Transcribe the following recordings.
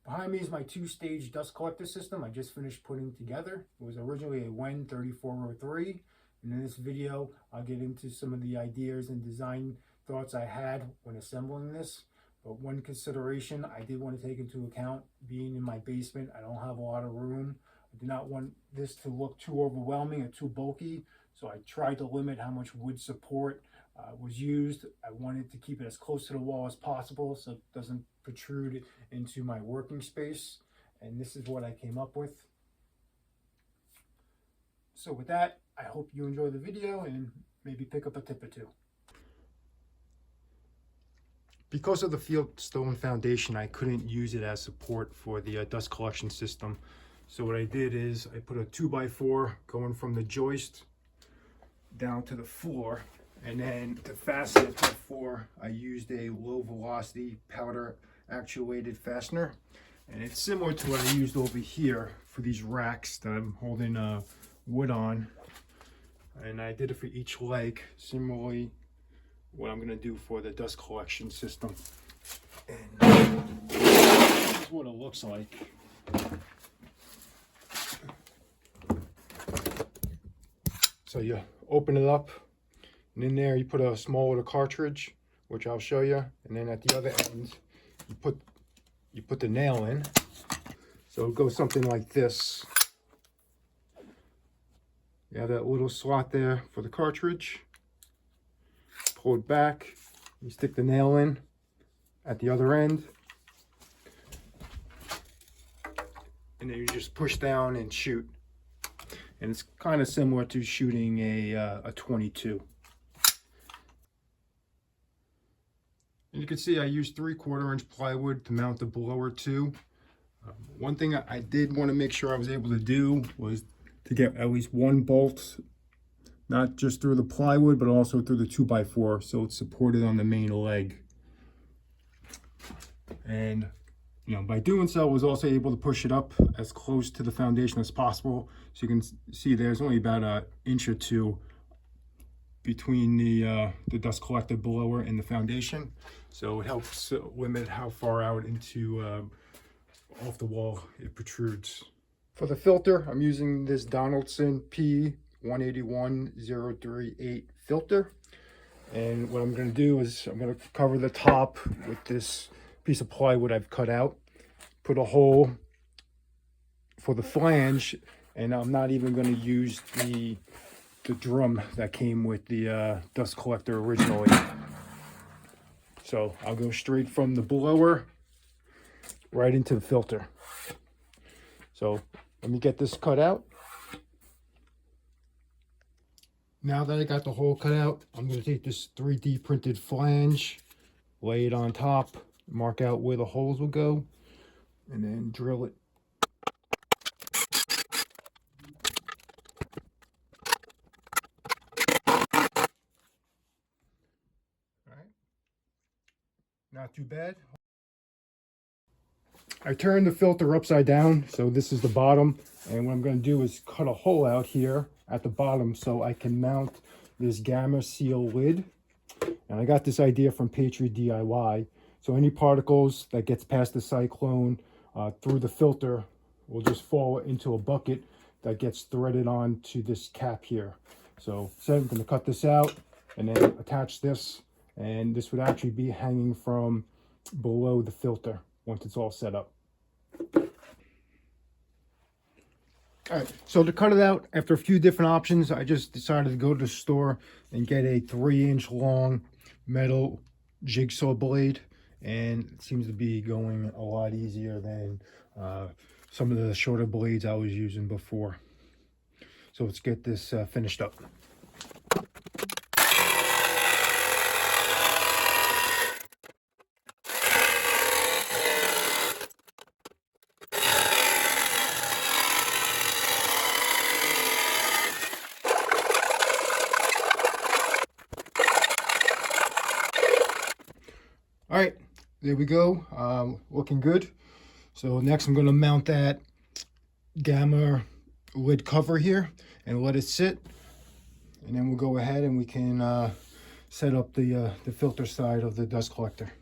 Behind me is my two-stage dust collector system I just finished putting together. It was originally a WEN 3403. And in this video, I'll get into some of the ideas and design thoughts I had when assembling this. But one consideration I did want to take into account, being in my basement, I don't have a lot of room. I do not want this to look too overwhelming or too bulky. So I tried to limit how much wood support was used. I wanted to keep it as close to the wall as possible so it doesn't protrude into my working space. And this is what I came up with. So with that, I hope you enjoy the video and maybe pick up a tip or two. Because of the fieldstone foundation, I couldn't use it as support for the dust collection system. So what I did is I put a 2x4 going from the joist down to the floor. And then to fasten it to the floor, I used a low velocity powder actuated fastener. And it's similar to what I used over here for these racks that I'm holding wood on. And I did it for each leg. Similarly, what I'm gonna do for the dust collection system. And this is what it looks like. So you open it up. And in there you put a small little cartridge, which I'll show you. And then at the other end, you put the nail in. So it goes something like this. You have that little slot there for the cartridge. Pull it back. You stick the nail in at the other end. And then you just push down and shoot. And it's kind of similar to shooting a 22. And you can see I used 3/4 inch plywood to mount the blower to. One thing I did want to make sure I was able to do was to get at least one bolt, not just through the plywood, but also through the 2x4, so it's supported on the main leg. And by doing so, I was also able to push it up as close to the foundation as possible. So you can see there's only about an inch or two between the dust collector blower and the foundation. So it helps limit how far out into off the wall it protrudes. For the filter, I'm using this Donaldson P181038 filter. And what I'm gonna do is I'm gonna cover the top with this piece of plywood I've cut out, put a hole for the flange, and I'm not even gonna use the drum that came with the dust collector originally. So I'll go straight from the blower right into the filter. So let me get this cut out. Now that I got the hole cut out, I'm going to take this 3D printed flange, lay it on top, mark out where the holes will go, and then drill it. Not too bad. I turned the filter upside down, so this is the bottom, and what I'm going to do is cut a hole out here at the bottom so I can mount this Gamma Seal lid. And I got this idea from Patriot DIY. So any particles that gets past the cyclone through the filter will just fall into a bucket that gets threaded onto this cap here. So I'm going to cut this out and then attach this. And this would actually be hanging from below the filter once it's all set up. All right, so to cut it out, after a few different options, I just decided to go to the store and get a 3-inch long metal jigsaw blade. And it seems to be going a lot easier than some of the shorter blades I was using before. So let's get this finished up. All right, there we go, looking good. So next I'm gonna mount that Gamma lid cover here and let it sit. And then we'll go ahead and we can set up the filter side of the dust collector.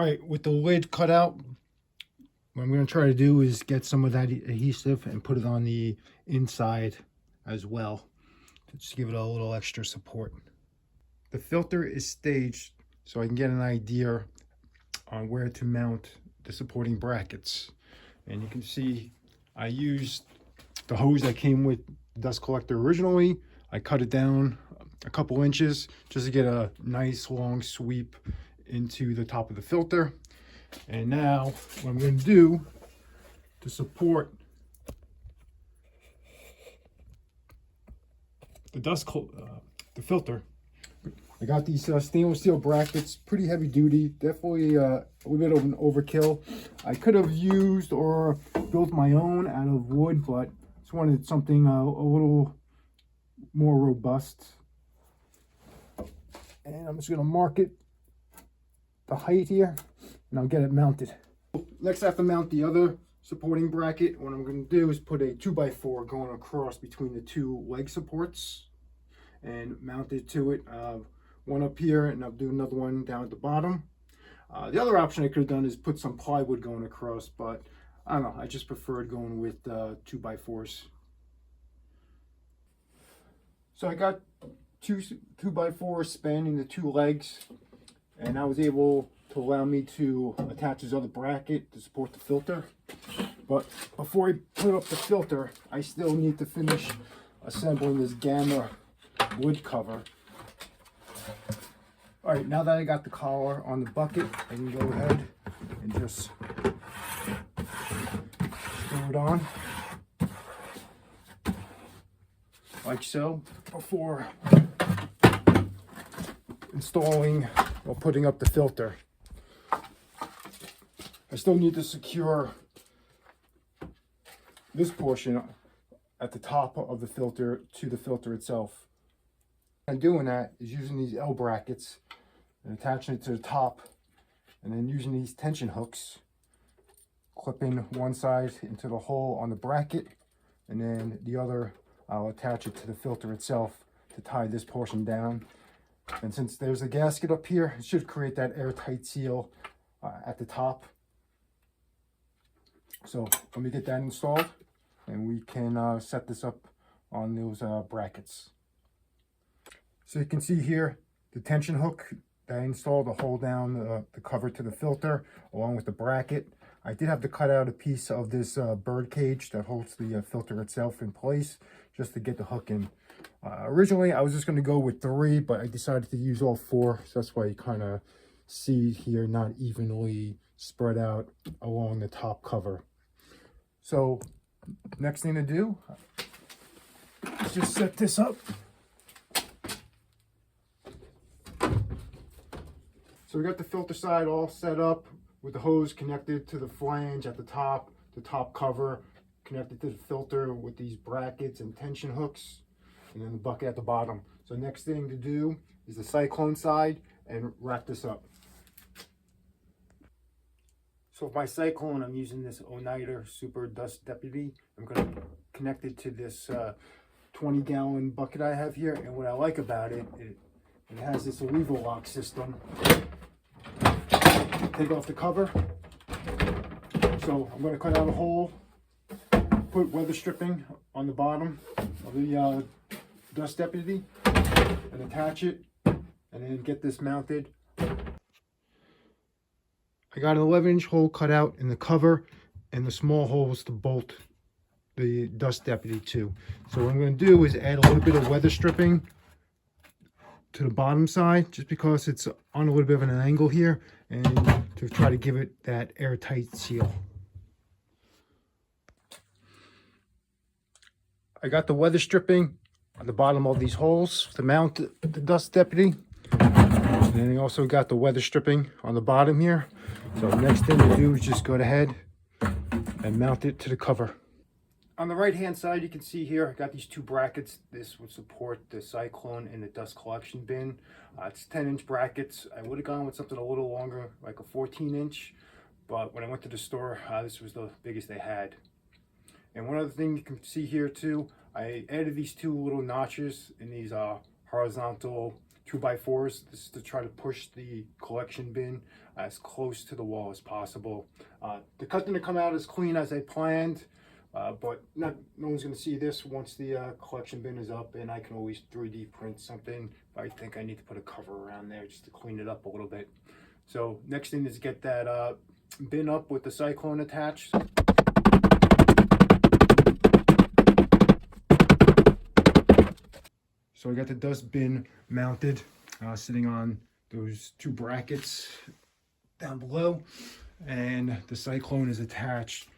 right, with the lid cut out, what I'm going to try to do is get some of that adhesive and put it on the inside as well, to just give it a little extra support. The filter is staged so I can get an idea on where to mount the supporting brackets. And you can see I used the hose that came with the dust collector originally. I cut it down a couple inches just to get a nice long sweep into the top of the filter. And now what I'm going to do to support the filter, I got these stainless steel brackets, pretty heavy duty, definitely a little bit of an overkill. I could have used or built my own out of wood, but just wanted something a little more robust. And I'm just going to mark it, the height here, and I'll get it mounted. Next I have to mount the other supporting bracket. What I'm going to do is put a 2x4 going across between the two leg supports and mount it to it. One up here, and I'll do another one down at the bottom. The other option I could have done is put some plywood going across, but I don't know, I just preferred going with 2x4s. So I got two 2x4s spanning the two legs, and I was able to allow me to attach this other bracket to support the filter. But before I put up the filter, I still need to finish assembling this Gamma wood cover. All right, now that I got the collar on the bucket, I can go ahead and just screw it on like so before installing or putting up the filter. I still need to secure this portion at the top of the filter to the filter itself. And doing that is using these L brackets and attaching it to the top, and then using these tension hooks, clipping one side into the hole on the bracket, and then the other I'll attach it to the filter itself to tie this portion down. And since there's a gasket up here, it should create that airtight seal at the top. So let me get that installed, and we can set this up on those brackets. So you can see here the tension hook that I installed to hold down the cover to the filter along with the bracket. I did have to cut out a piece of this bird cage that holds the filter itself in place just to get the hook in. Originally I was just going to go with 3, but I decided to use all 4, so that's why you kind of see here not evenly spread out along the top cover. So next thing to do is just set this up. So we got the filter side all set up with the hose connected to the flange at the top cover, connected to the filter with these brackets and tension hooks, and then the bucket at the bottom. So next thing to do is the cyclone side and wrap this up. So for my cyclone, I'm using this Oneida Super Dust Deputy. I'm going to connect it to this 20-gallon bucket I have here, and what I like about it, it has this lever lock system. Take off the cover. So I'm going to cut out a hole, put weather stripping on the bottom of the Dust Deputy, and attach it, and then get this mounted. I got an 11-inch hole cut out in the cover and the small holes to bolt the Dust Deputy to. So what I'm going to do is add a little bit of weather stripping to the bottom side, just because it's on a little bit of an angle here, and to try to give it that airtight seal. I got the weather stripping on the bottom of these holes to mount the Dust Deputy, and then I also got the weather stripping on the bottom here. So the next thing to do is just go ahead and mount it to the cover. On the right hand side, you can see here, I got these 2 brackets. This would support the Cyclone and the dust collection bin. It's 10-inch brackets. I would have gone with something a little longer, like a 14-inch, but when I went to the store, this was the biggest they had. And one other thing you can see here too, I added these 2 little notches in these horizontal 2x4s. This is to try to push the collection bin as close to the wall as possible. The cut didn't come out as clean as I planned, but no one's going to see this once the collection bin is up, and I can always 3D print something if I think I need to put a cover around there just to clean it up a little bit. So next thing is get that bin up with the Cyclone attached. So I got the dust bin mounted, sitting on those two brackets down below, and the Cyclone is attached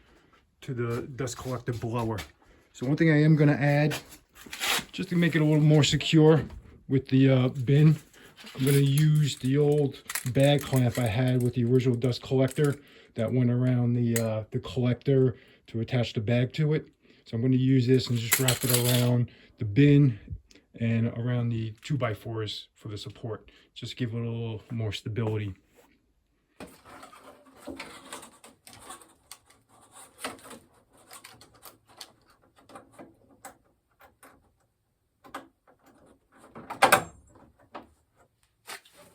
to the dust collector blower. So one thing I am going to add, just to make it a little more secure with the bin, I'm going to use the old bag clamp I had with the original dust collector that went around the collector to attach the bag to it. So I'm going to use this and just wrap it around the bin and around the 2x4s for the support, just give it a little more stability.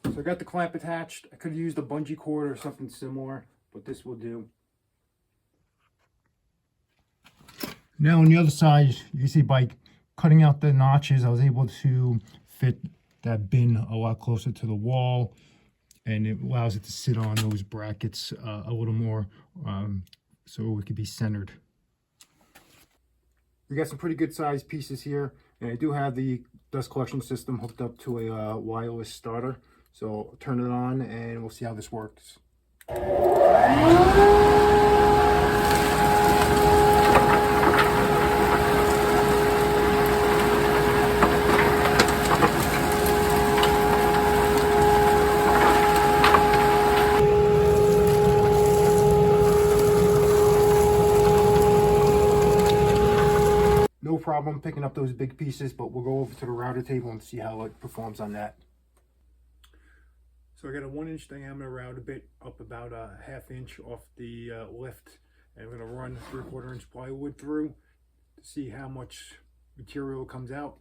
So I got the clamp attached. I could have used a bungee cord or something similar, but this will do. Now on the other side, you can see by cutting out the notches, I was able to fit that bin a lot closer to the wall, and it allows it to sit on those brackets a little more, so it could be centered. We got some pretty good sized pieces here, and I do have the dust collection system hooked up to a wireless starter. So I'll turn it on and we'll see how this works. No problem picking up those big pieces, but we'll go over to the router table and see how it performs on that. So I got a 1-inch diameter router bit up about a 1/2 inch off the lift, and I'm going to run 3/4 inch plywood through to see how much material comes out.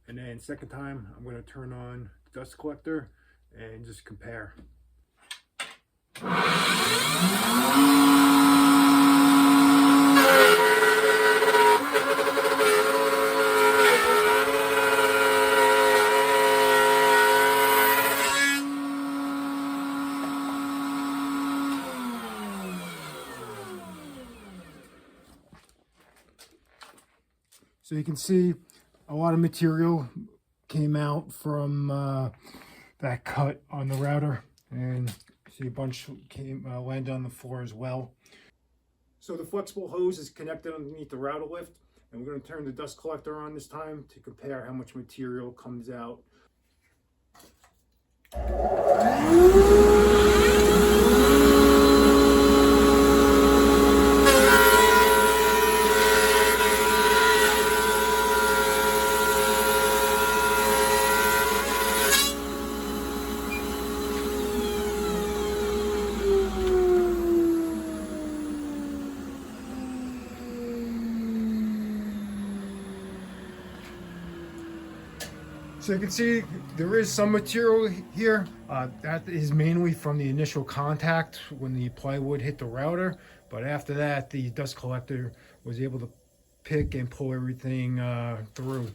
And then second time, I'm going to turn on the dust collector and just compare. So you can see a lot of material came out from that cut on the router, and see a bunch came landed on the floor as well. So the flexible hose is connected underneath the router lift, and we're going to turn the dust collector on this time to compare how much material comes out. So you can see there is some material here. That is mainly from the initial contact when the plywood hit the router. But after that, the dust collector was able to pick and pull everything through.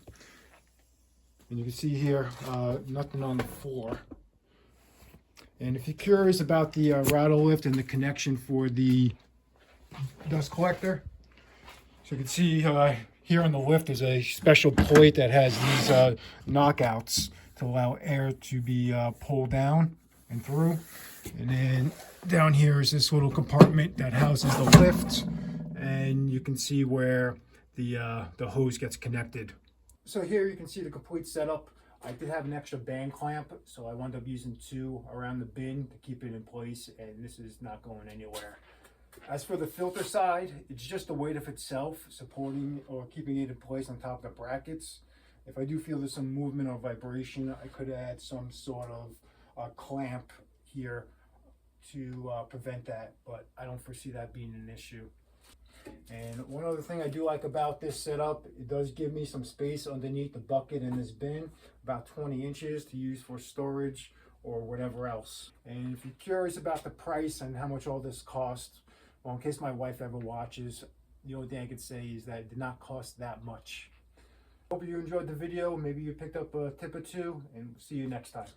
And you can see here, nothing on the floor. And if you're curious about the router lift and the connection for the dust collector, so you can see here on the lift is a special plate that has these knockouts to allow air to be pulled down and through. And then down here is this little compartment that houses the lift, and you can see where the hose gets connected. So here you can see the complete setup. I did have an extra band clamp, so I wound up using 2 around the bin to keep it in place, and this is not going anywhere. As for the filter side, it's just the weight of itself supporting or keeping it in place on top of the brackets. If I do feel there's some movement or vibration, I could add some sort of clamp here to prevent that, but I don't foresee that being an issue. And one other thing I do like about this setup, it does give me some space underneath the bucket in this bin, about 20 inches to use for storage or whatever else. And if you're curious about the price and how much all this costs, well, in case my wife ever watches, the only thing I could say is that it did not cost that much. Hope you enjoyed the video. Maybe you picked up a tip or two, and see you next time.